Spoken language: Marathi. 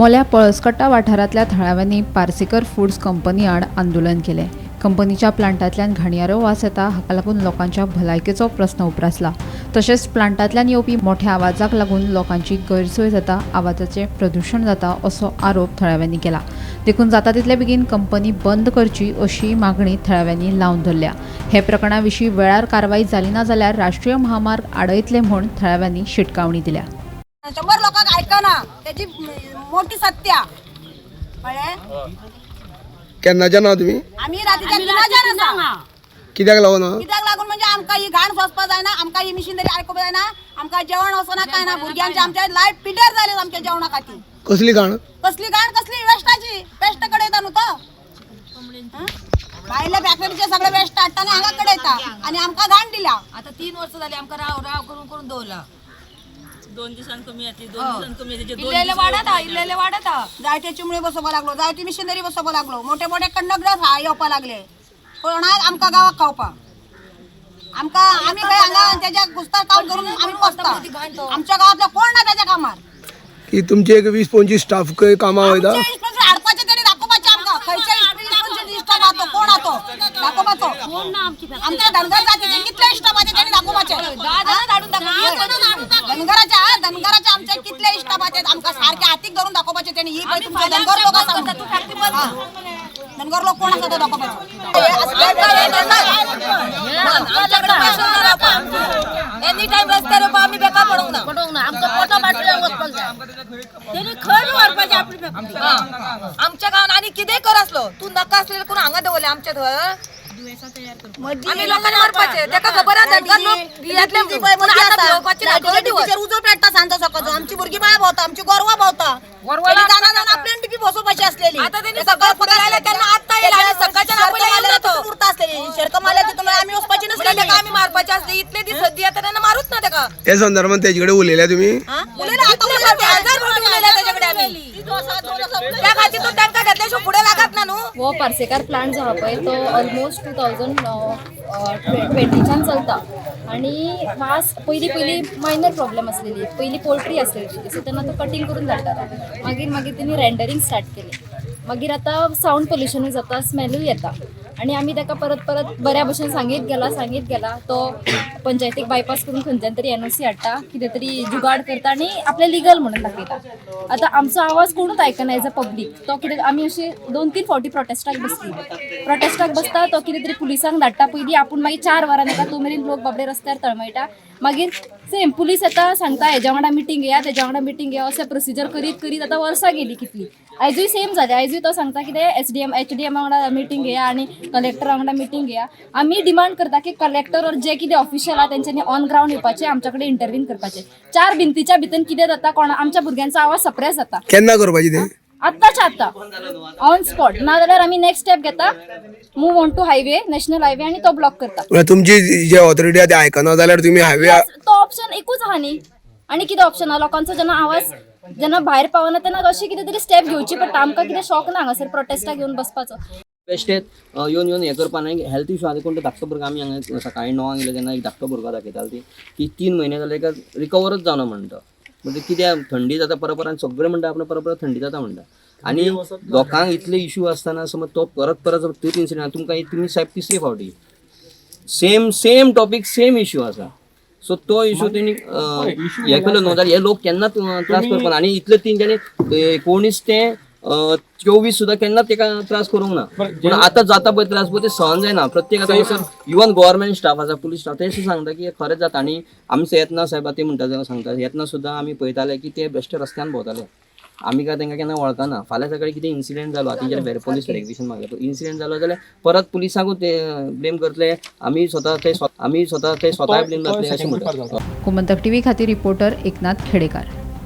मोल्या पळसकट्टा वाठारांतल्या थळाव्यांनी पार्सेकर फूड्स कंपनी आड आंदोलन केले। कंपनीच्या प्लांटांतल्यान घाणयारो वास येता, हाका लागून लोकांच्या भलायकेचो प्रस्न उप्रासला। तशेंच प्लांटांतल्यान येवपी मोठ्या आवाजाक लागून लोकांची गैरसोय जाता, आवाजाचें प्रदूषण जाता असो आरोप थळाव्यांनी केला। देखून जाता तितले बेगीन कंपनी बंद करची अशी मागणी थळाव्यांनी लावन धरल्या। हे प्रकरणा विशीं वेळार कारवाई जाली ना जाल्यार राष्ट्रीय महामार्ग आडयतले म्हूण थळाव्यांनी शिटकावणी दिल्या। 100 लोकांक आयकना त्याची मोठी सत्या कळ्ळें। केन्नाच्यान आहा तुमी? आम्ही रातीच्या 3 आसा। कित्याक लागून? कित्याक लागून म्हणजे आमकां ही घाण सोंसपा जायना, आमकां ही मिशिनरी आयकूंक जायना, आमकां जेवण वचना काय ना, भुरग्यांचे आमचे लायफ पिड्यार जाले आमच्या जेवणा खातीर। कसली घाण? कसली घाण, कसली वेस्टाची, पेस्ट कडे येता न्हू तो भायल्या फॅक्टरीचे सगळे वेस्ट हाडटा आनी हांगा कडे येता आनी आमकां घाण दिल्या। आता 3 वर्ष झाली आमकां राव करून करून दवरला। 2 दिवसांनी कमी येते, 2 दिवसांनी कमी येते, इल्लेले वाडत जायते चिमणी बसोवपा लागलो, जायती मिशिनरी बसोवपा लागलो, मोठे मोठे कंडक्टर येवपा लागले कोणाक आमकां गावाक खावपाक। आम्ही काय हांगा त्याच्या गुस्तार काम करून आम्ही पोसता। आमच्या गावातले कोण ना त्याच्या कामार की तुमचे एक 20-25 स्टाफ खंय कामां वयता? हाडपाचे तरी दाखोवपाचे आमकां खंयचे 20-25 स्टाफ आतो, कोण आतो दाखोवपाचो। आमच्या धनगर जातीचे कितले स्टाफ आते तेणी दाखोवपाचे। धनगराचे आमचे कितले स्टाफ आते आमकां सारखे हातीक धरून दाखोवपाचे तेणी। ही पळय तुमचे धनगर लोक आसा, धनगर लोक कोण आसा तो दाखोवपाचो। एनी टाइम रस्त्यार आम्ही बेकार पडूंक ना आमकां पोटा बाटल्या वचपाक जाय, तेणी खंय व्हरपाचें आपली फॅक्टरी। आमच्या गांवांत आनी कितेंय कर आसलो, तूं नाका आसलेले कोण हांगा दवरले आमच्या थंय आम्ही लोकांना मारपाचे। तेका खबर आसा धनगर लोक भियातले उजो पेटता सांजो सकाळचो, आमची भुरगीं बाळा भोंवता, आमची गोरवां भोंवता, आपल्या टिपी बसोवपाची असलेली। आता तेणी सकाळ पगार आयला तेन्ना आत्ता येयला आनी सकाळच्या उरता असलेली शेरक मारल्या तितून आम्ही वचपाची नसली, तेका आम्ही मारपाचे असले। इतले दीस सद्दी येता तेन्ना मारूच ना तेका। त्या संदर्भात तेजे कडेन उलयल्या तुमी? त्या खातीर तो टँकर घेतल्याशिवाय पुढे लागत ना न्हू। वो पार्सेकार प्लांट जो हा पळय तो ऑलमोस्ट 2020च्यान चलता आणि वास पयली मायनर प्रॉब्लेम असलेली, पयली पोल्ट्री असलेली, सो तेन्ना तो कटिंग करून धाडटालो। मागीर तेणी रेंडरिंग स्टार्ट केली, मागीर आतां सावंड पोल्युशनूय जाता, स्मेलूय येता आणि आमी ताका परत बऱ्या भशेन सांगीत गेला तो पंचायतीक बायपास करून खंयच्यान तरी NOC हाडटा, कितें तरी जुगाड करता आणि आपले लिगल म्हणून दाखयता। आतां आमचो आवाज कोणूच आयकना एज अ पब्लीक। तो कितें आमी अशी 2-3 फावटी प्रोटेस्टाक बसता, तो कितें तरी पुलिसांक धाडटा पयलीं, आपूण मागीर 4 वरां येता, तो मेरेन लोक बाबडे रस्त्यार तळमळटा, मागीर सेम पुलीस येता सांगता हेज्या वांगडा मिटींग घेया अशें प्रोसिजर करीत आतां वर्सां गेली कितली। आयजूय सेम जालें, आयजूय तो सांगता कितें HDM वांगडा मिटींग घेया आनी कलेक्टरा वांगडा मिटींग घेया। आमी डिमांड करता की कलेक्टर और जे कितें ऑफिशियल आहा तेंच्यांनी ऑन ग्राउंड येवपाचें, आमच्या कडेन इंटरव्हीन करपाचें। 4 भिंतीच्या भितर कितें जाता, आमच्या भुरग्यांचो आवाज सप्रेस जाता। केन्ना करपाची ते? आत्ता ऑन स्पॉट, ना जाल्यार आमी नेक्स्ट स्टेप घेता, move on to highway, national highway आनी तो ब्लॉक करता। तुमची जे ऑथॉरिटी आहा ते आयकना जाल्यार तुमी हायवे तो ऑप्शन एकूच आहा न्ही, आनी कितें ऑप्शन आहा? लोकांचो जेन्ना आवाज भायर पावना तेन्ना अशी कितें तरी स्टेप घेवची पडटा। आमकां कितें शॉक ना हांगासर प्रोटेस्टाक येवन बसपाचो। बेश्टेत येवन हे करपा न्हय। हेल्थ इशू आसा कोण तो धाकटो भुरगो आमी हांगा सकाळीं 9 गेले तेन्ना एक धाकटो भुरगो दाखयतालो की 3 म्हयने जाले का रिकवरच जावना म्हणटा। म्हणजे कित्याक थंडी जाता परत सगळे म्हणटा आपण परत थंडी जाता म्हणटा। आणि लोकांक इतले इशू आसतना समज तो परत तोच इन्सिडंट तुमी साहेब 3री फावटी सेम टॉपिक सेम इशू आसा। सो तो इशू तेणी हे केलो न्हू जाल्यार हे लोक केन्ना त्रास करपाना। आणि इतले तेंच्यांनी 19 ते 24 सुद्धा केन्ना तेका त्रास करूंक ना, पूण आतां जाता पळय त्रास पळय ते सहन जायना। प्रत्येक आतां इवन गव्हर्मेंट स्टाफ आसा, पुलीस स्टाफ, ते सांगता की खरेंच जाता। आणि आमचे येतना साहेब ते म्हणटा सांगता येतना सुद्धा आमी पळयताले की ते बेश्टे रस्त्यान भोंवताले, आमी काय तांकां केन्ना वळखना। फाल्यां सकाळीं कितें इन्सिडेंट जालो तेंचेर पुलीस व्हेरिफिकेशन मागता, इन्सिडेंट जालो जाल्यार परत पुलिसांकूच ते ब्लेम करतले, आमी स्वता ते स्वता ब्लेम जातले अशें म्हणटा। गोमंतक TV खातीर रिपोर्टर एकनाथ खेडेकार।